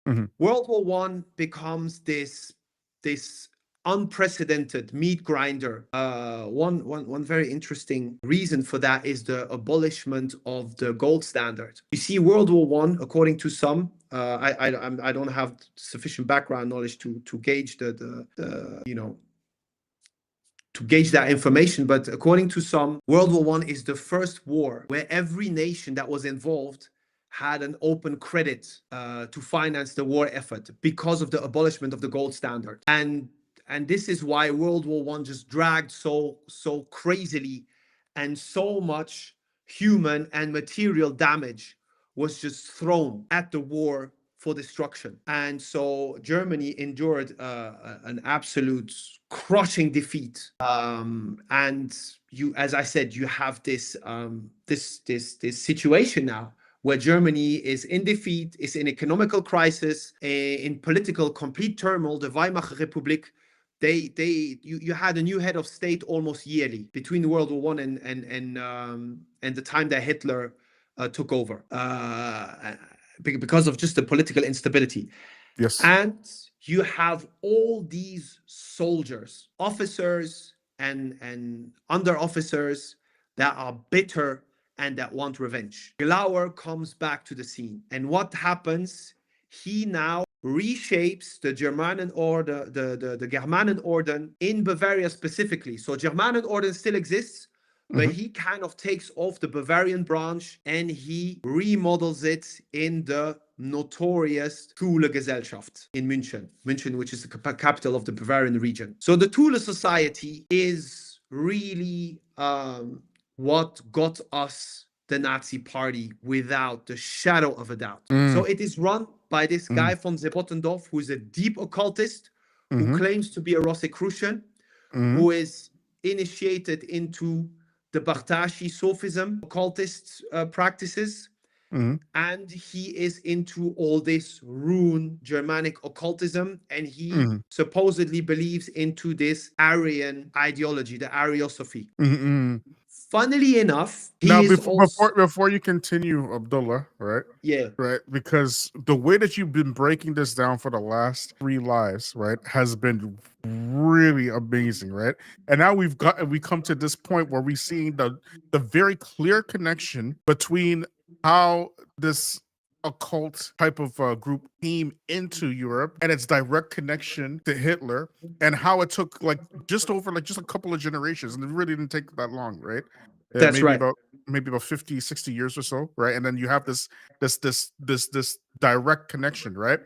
Mhm. World War One becomes this unprecedented meat grinder. One very interesting reason for that is the abolishment of the gold standard. You see, World War One, according to some, I don't have sufficient background knowledge to gauge the to gauge that information, but according to some, World War One is the first war where every nation that was involved had an open credit to finance the war effort because of the abolishment of the gold standard. And this is why World War One just dragged so crazily, and so much human and material damage was just thrown at the war for destruction. And so Germany endured an absolute crushing defeat. And you, as I said, you have this situation now where Germany is in defeat, is in economical crisis, in political complete turmoil. The Weimar Republic, you had a new head of state almost yearly between World War One and the time that Hitler took over, because of just the political instability. Yes. And you have all these soldiers, officers and under officers that are bitter and that want revenge. Glauer comes back to the scene. And what happens? He now reshapes the Germanenorden, the Germanenorden in Bavaria specifically. So Germanenorden still exists, but he kind of takes off the Bavarian branch and he remodels it in the notorious Thule Gesellschaft in München, which is the capital of the Bavarian region. So the Thule Society is really what got us the Nazi party without the shadow of a doubt. So it is run by this guy von Sepottendorf, who is a deep occultist, who claims to be a Rosicrucian, who is initiated into the Bartashi Sufism occultist practices. And he is into all this rune Germanic occultism, and he supposedly believes into this Aryan ideology, the Ariosophy. Funnily enough, Now, he is also before you continue, Abdullah, right? yeah. Right, because the way that you've been breaking this down for the last 3 lives, right, has been really amazing, right? And now we come to this point where we're seeing the very clear connection between how this occult type of group came into Europe and its direct connection to Hitler, and how it took just a couple of generations, and it really didn't take that long, right? That's right. Maybe about 50, 60 years or so, right? And then you have this direct connection, right?